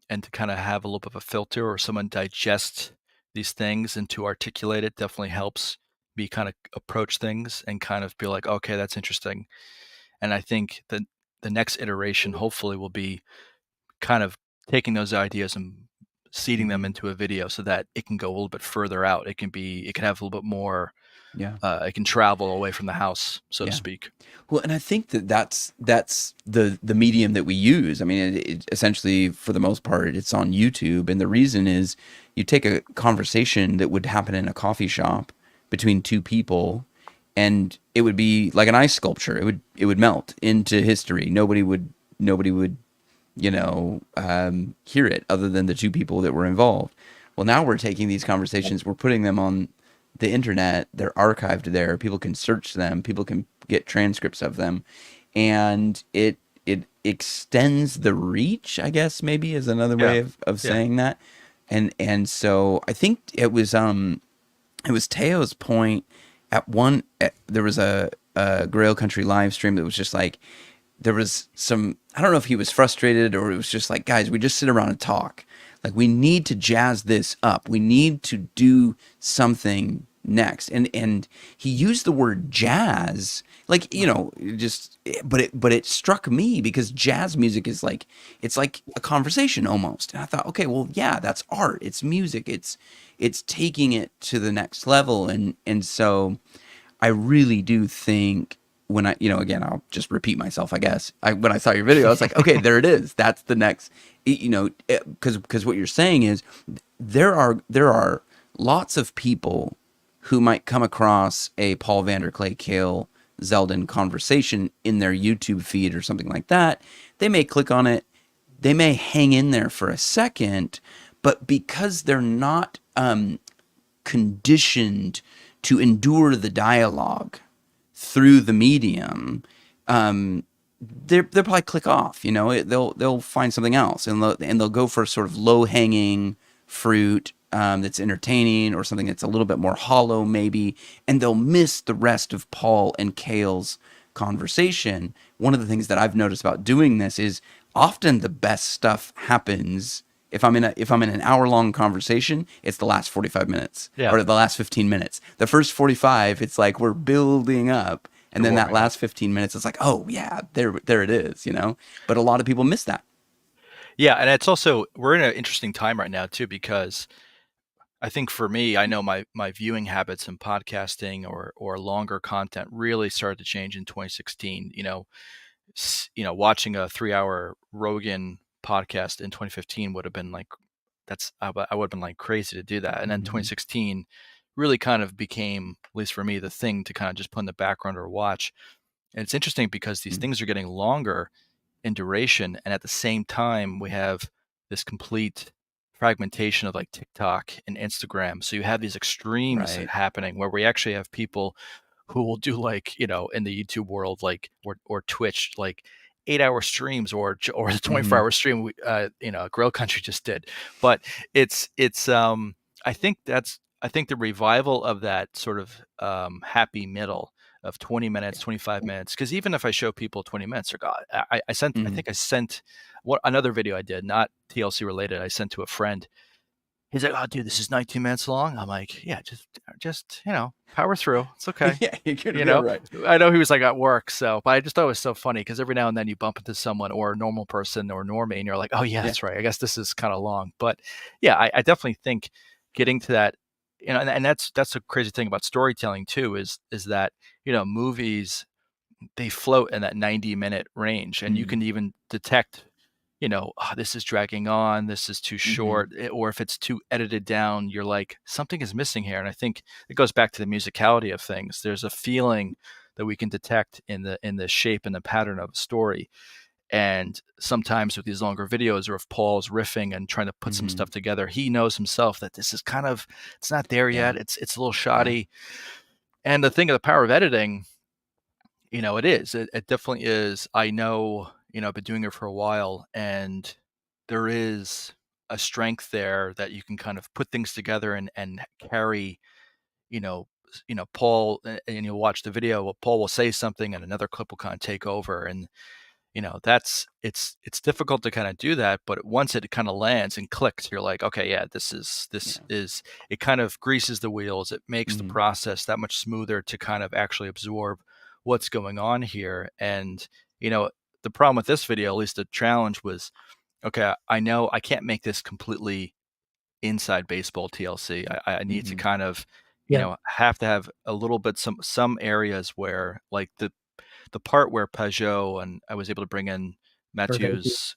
and to kind of have a little bit of a filter or someone digest these things and to articulate it definitely helps me kind of approach things and kind of be like, okay, that's interesting. And I think that the next iteration hopefully will be kind of taking those ideas and seeding them Mhm. into a video so that it can go a little bit further out. It can have a little bit more, Yeah. it can travel away from the house, so to Yeah. speak. Well, and I think that that's the medium that we use. I mean, it essentially, for the most part, it's on YouTube, and the reason is you take a conversation that would happen in a coffee shop between two people, and it would be like an ice sculpture. It would melt into history. Nobody would hear it other than the two people that were involved. Well, now we're taking these conversations, we're putting them on the internet, they're archived there, people can search them, people can get transcripts of them, and it extends the reach, I guess maybe is another Yeah. way of Yeah. saying that. And so I think it was Teo's point there was a Grail Country live stream that was just like, there was some, I don't know if he was frustrated or it was just like, guys, we just sit around and talk. Like, we need to jazz this up. We need to do something next. And he used the word jazz, like, just, but it struck me because jazz music is like, it's like a conversation almost. And I thought, okay, well, yeah, that's art. It's music. It's taking it to the next level. And so I really do think, when again, I'll just repeat myself, I guess. When I saw your video, I was like, okay, there it is. That's the next, because what you're saying is there are lots of people who might come across a Paul Vanderklay Kale Zeldin conversation in their YouTube feed or something like that. They may click on it. They may hang in there for a second, but because they're not conditioned to endure the dialogue through the medium, they'll probably click off. They'll find something else, and they'll go for sort of low hanging fruit that's entertaining, or something that's a little bit more hollow maybe, and they'll miss the rest of Paul and Kale's conversation. One of the things that I've noticed about doing this is often the best stuff happens. If I'm in an hour long conversation, it's the last 45 minutes Yeah. or the last 15 minutes. The first 45, it's like we're building up. And You're then that warming up. last 15 minutes, it's like, oh yeah, there it is, But a lot of people miss that. Yeah, and it's also, we're in an interesting time right now too, because I think for me, I know my viewing habits in podcasting or longer content really started to change in 2016. Watching a 3-hour Rogan podcast in 2015 would have been like, I would have been like crazy to do that. And then 2016 really kind of became, at least for me, the thing to kind of just put in the background or watch. And it's interesting because these things are getting longer in duration, and at the same time we have this complete fragmentation of like TikTok and Instagram. So you have these extremes happening where we actually have people who will do like, in the YouTube world, like or Twitch, like 8-hour streams or the 24-hour stream Grill Country just did. But it's I think the revival of that sort of happy middle of 20 minutes, 25 minutes. Because even if I show people 20 minutes, I think I sent another video I did, not TLC related, I sent to a friend. He's like, "Oh, dude, this is 19 minutes long." I'm like, "Yeah, just power through. It's okay." Yeah, you're gonna be all right. I know he was like at work, but I just thought it was so funny because every now and then you bump into someone or a normal person or normie, and you're like, "Oh yeah, that's right. I guess this is kind of long." But yeah, I definitely think getting to that, and that's a crazy thing about storytelling too, is that movies, they float in that 90-minute range, and you can even detect, this is dragging on, this is too short, or if it's too edited down, you're like, something is missing here. And I think it goes back to the musicality of things. There's a feeling that we can detect in the shape and the pattern of a story. And sometimes with these longer videos, or if Paul's riffing and trying to put some stuff together, he knows himself that this is it's not there yet. It's a little shoddy. And the thing of the power of editing, it definitely is. I know, I've been doing it for a while, and there is a strength there that you can kind of put things together and carry, Paul, and you'll watch the video, well, Paul will say something and another clip will kind of take over. And, it's difficult to kind of do that, but once it kind of lands and clicks, you're like, okay, yeah, this is, it kind of greases the wheels. It makes the process that much smoother to kind of actually absorb what's going on here. And, the problem with this video, at least the challenge was, okay, I know I can't make this completely inside baseball TLC. I need to kind of, have to have a little bit, some areas where, like the part where Peugeot, and I was able to bring in Matthew's,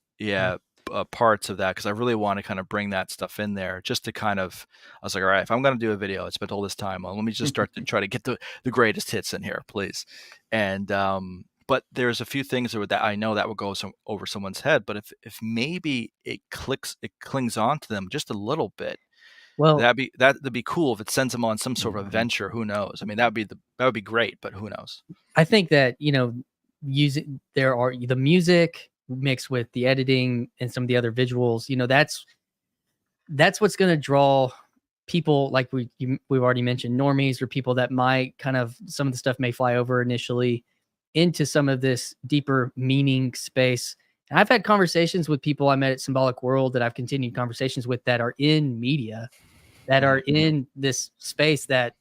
parts of that, because I really want to kind of bring that stuff in there, just to kind of, I was like, all right, if I'm going to do a video, I spent all this time on, let me just start to try to get the greatest hits in here, please. And but there's a few things that I know that will go over someone's head, but if maybe it clings on to them just a little bit, Well, that'd be cool. If it sends them on some sort of adventure, who knows? I mean, that would be great, but who knows? I think that, there are the music mixed with the editing and some of the other visuals, that's what's going to draw people, like we've already mentioned, normies, or people that might kind of, some of the stuff may fly over initially, into some of this deeper meaning space. And I've had conversations with people I met at Symbolic World, that I've continued conversations with, that are in media, that are in this space, that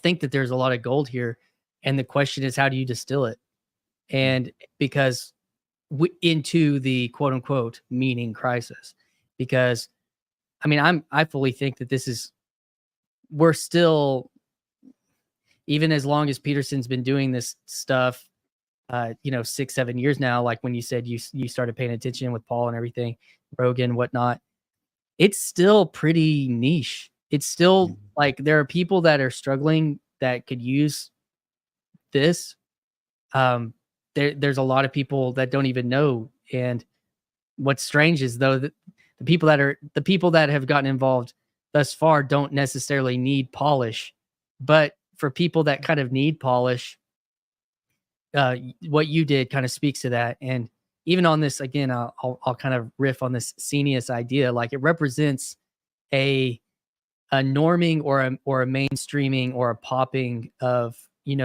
think that there's a lot of gold here. And the question is, how do you distill it? And because into the quote unquote meaning crisis, because I mean, I fully think that we're still, even as long as Peterson's been doing this stuff, 6-7 years now, like when you said you started paying attention with Paul and everything, Rogan, whatnot, it's still pretty niche. It's still like, there are people that are struggling that could use this. There's a lot of people that don't even know. And what's strange is, though, that the people that have gotten involved thus far don't necessarily need polish, but for people that kind of need polish, what you did kind of speaks to that. And even on this, again, I'll kind of riff on this Scenius idea. Like, it represents a norming or a mainstreaming or a popping of,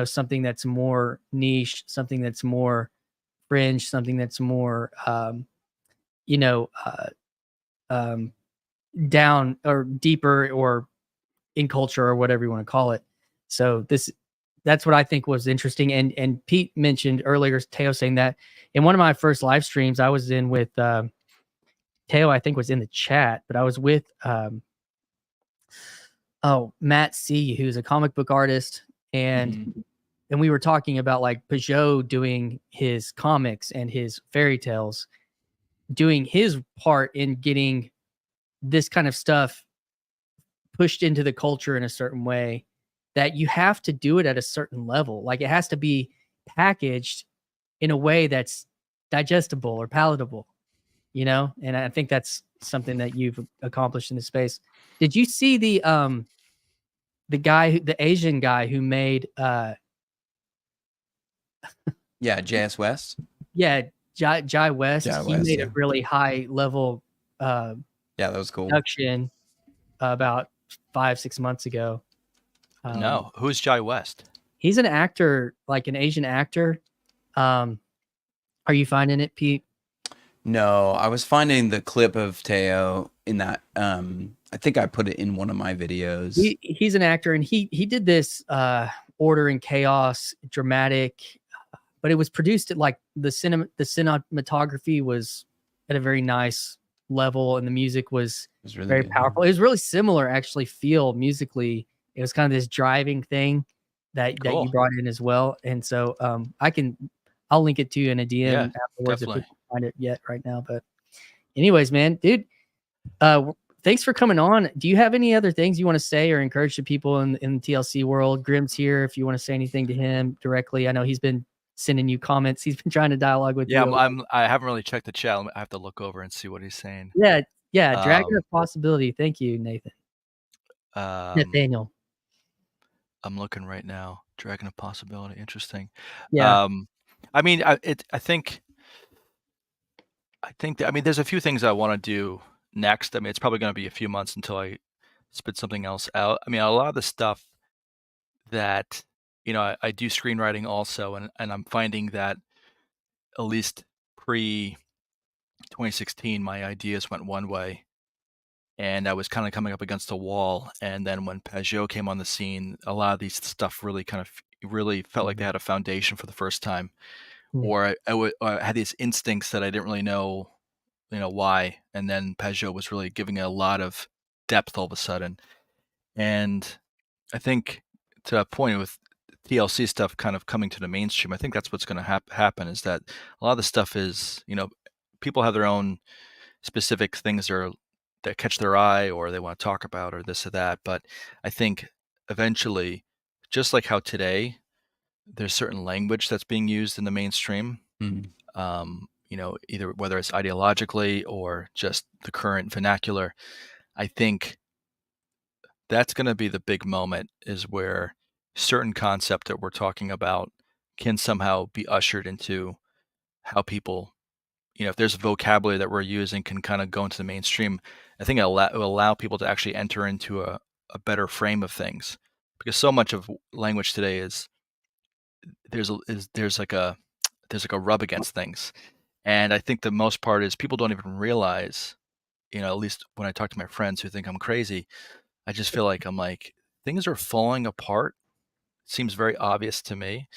something that's more niche, something that's more fringe, something that's more, down or deeper, or in culture, or whatever you want to call it. So that's what I think was interesting. And Pete mentioned earlier, Teo saying that in one of my first live streams I was in with, Teo, I think, was in the chat, but I was with, Matt C., who's a comic book artist. And we were talking about, like, Peugeot doing his comics and his fairy tales. doing his part in getting this kind of stuff pushed into the culture in a certain way, that you have to do it at a certain level. Like, it has to be packaged in a way that's digestible or palatable, you know? And I think that's something that you've accomplished in the space. Did you see the Asian guy who made Yeah, JS West. yeah, Jai West? Jai He West, made yeah. a really high level Yeah, that was cool. production about 5-6 months ago. No, who's Jai West? He's an actor, like an Asian actor. Are you finding it, Pete? No, I was finding the clip of Teo in that. I think I put it in one of my videos. He's an actor, and he did this Order and Chaos dramatic, but it was produced at like the cinematography was at a very nice level, and the music was really very good. powerful. It was really similar, actually, feel musically. It was kind of this driving thing that Cool. you brought in as well. And so I'll link it to you in a DM Yeah, afterwards definitely. if we can find it yet right now. But anyways, man, dude, thanks for coming on. Do you have any other things you want to say or encourage the people in the TLC world? Grim's here if you want to say anything to him directly. I know he's been sending you comments. He's been trying to dialogue with Yeah, you. I haven't really checked the chat. I have to look over and see what he's saying. Yeah. Dragon of Possibility. Thank you, Nathan. Nathaniel. I'm looking right now. Dragon of Possibility. Interesting. Yeah. I mean, I think there's a few things I want to do next. I mean, it's probably going to be a few months until I spit something else out. I mean, a lot of the stuff that, you know, I do screenwriting also, and I'm finding that at least pre 2016, my ideas went one way, and I was kind of coming up against a wall. And then when Peugeot came on the scene, a lot of these stuff really felt like they had a foundation for the first time, or I had these instincts that I didn't really know, why. And then Peugeot was really giving it a lot of depth all of a sudden. And I think to that point with TLC stuff kind of coming to the mainstream, I think that's what's going to happen is that a lot of the stuff is, people have their own specific things that catch their eye or they want to talk about or this or that. But I think eventually, just like how today there's certain language that's being used in the mainstream, either whether it's ideologically or just the current vernacular, I think that's going to be the big moment, is where certain concept that we're talking about can somehow be ushered into how people, if there's a vocabulary that we're using can kind of go into the mainstream. I think it will allow people to actually enter into a better frame of things, because so much of language today is there's like a rub against things. And I think the most part is people don't even realize, at least when I talk to my friends who think I'm crazy, I just feel like things are falling apart. It seems very obvious to me.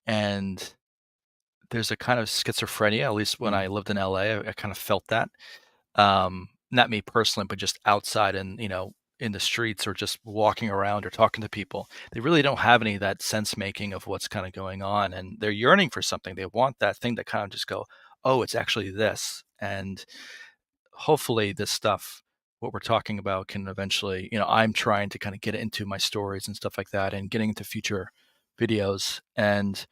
And there's a kind of schizophrenia, at least when I lived in LA, I kind of felt that. Not me personally, but just outside and, in the streets or just walking around or talking to people. They really don't have any of that sense making of what's kind of going on. And they're yearning for something. They want that thing to kind of just go, oh, it's actually this. And hopefully this stuff, what we're talking about, can eventually, I'm trying to kind of get into my stories and stuff like that and getting into future videos. And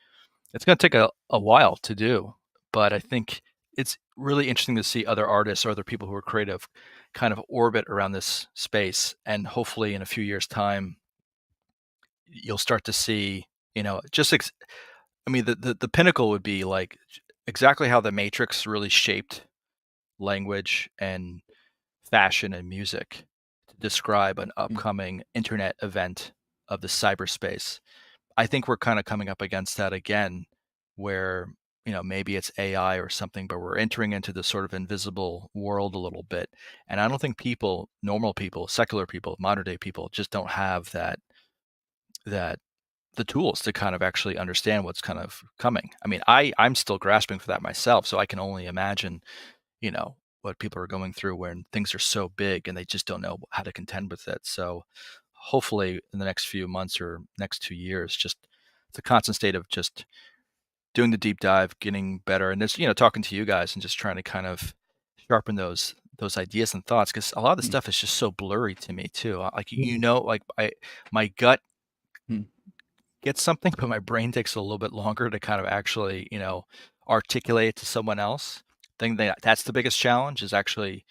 it's going to take a while to do, but I think it's really interesting to see other artists or other people who are creative kind of orbit around this space. And hopefully in a few years' time, you'll start to see, the pinnacle would be like exactly how the Matrix really shaped language and fashion and music to describe an upcoming internet event of the cyberspace. I think we're kind of coming up against that again, where, maybe it's AI or something, but we're entering into this sort of invisible world a little bit. And I don't think people, normal people, secular people, modern day people, just don't have the tools to kind of actually understand what's kind of coming. I mean, I'm still grasping for that myself. So I can only imagine, what people are going through when things are so big and they just don't know how to contend with it. So hopefully in the next few months or next 2 years, just it's a constant state of just doing the deep dive, getting better. And this, talking to you guys and just trying to kind of sharpen those ideas and thoughts, because a lot of the Mm. stuff is just so blurry to me too. Like my gut Mm. gets something, but my brain takes a little bit longer to kind of actually articulate it to someone else. I think that's the biggest challenge, is actually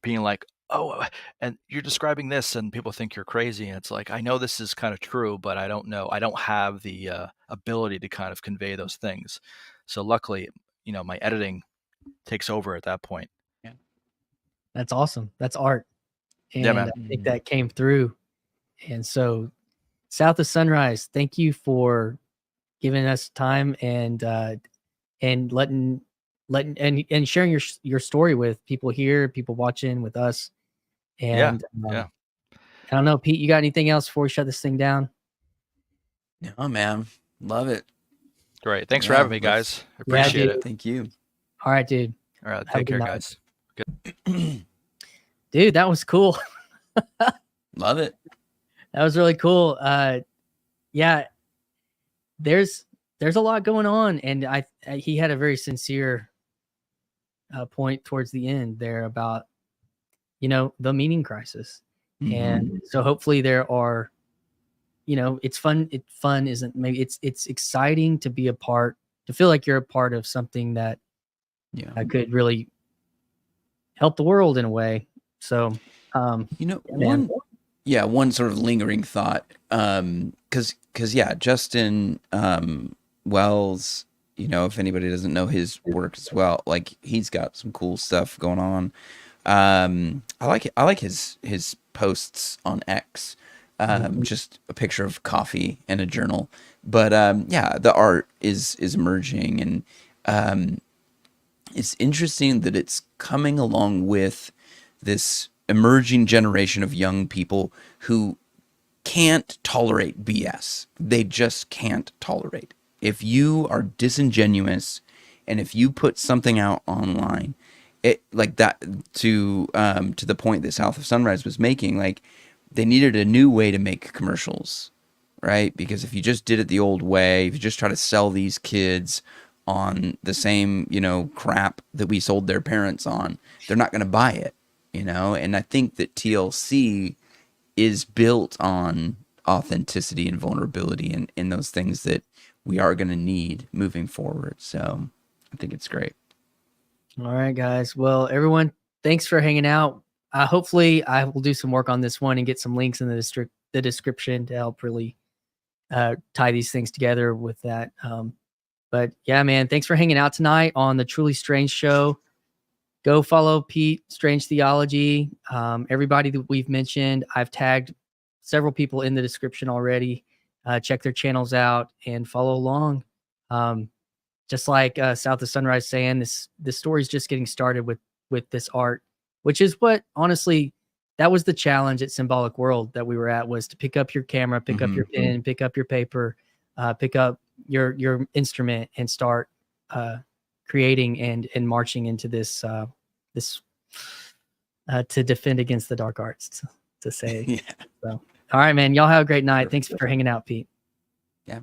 being like, oh, and you're describing this, and people think you're crazy, and it's like, I know this is kind of true, but I don't know. I don't have the ability to kind of convey those things. So luckily, my editing takes over at that point. That's awesome. That's art. Yeah, And man. I think that came through. And so, South of Sunrise, thank you for giving us time and letting and sharing your story with people here, people watching with us. And Yeah. I don't know, Pete, you got anything else before we shut this thing down? No, man. Love it. Great. Thanks for Yeah, having me, let's- guys. Appreciate dude. it. Thank you. All right, dude. All right. Have a Take good care, night. guys. Dude, that was cool. Love it. That was really cool. Yeah, there's a lot going on, and he had a very sincere point towards the end there about the meaning crisis. Mhm. And so hopefully there are, it's fun. Fun isn't, maybe it's exciting to be a part, to feel like you're a part of something that Yeah. could really help the world in a way. So, man. one sort of lingering thought. Cause yeah, Justin Wells, if anybody doesn't know his work as well, like he's got some cool stuff going on. I like his posts on X. Just a picture of coffee and a journal. But yeah, the art is emerging, and it's interesting that it's coming along with this emerging generation of young people who can't tolerate BS. They just can't tolerate. If you are disingenuous and if you put something out online, it like that, to the point that South of Sunrise was making, like they needed a new way to make commercials, right? Because if you just did it the old way, if you just try to sell these kids on the same, crap that we sold their parents on, they're not going to buy it, And I think that TLC is built on authenticity and vulnerability and those things that we are going to need moving forward. So I think it's great. All right, guys. Well, everyone, thanks for hanging out. Hopefully I will do some work on this one and get some links in the description to help really tie these things together with that. But yeah, man, thanks for hanging out tonight on the Truly Strange Show. Go follow Pete Strange Theology. Everybody that we've mentioned, I've tagged several people in the description already. Check their channels out and follow along. Just like South of Sunrise saying, this story's just getting started with this art, which is what, honestly, that was the challenge at Symbolic World that we were at, was to pick up your camera, pick up your pen, pick up your paper, pick up your instrument and start creating and marching into this to defend against the dark arts, to say. Yeah. So, all right, man. Y'all have a great night. Thanks for hanging out, Pete. Yeah.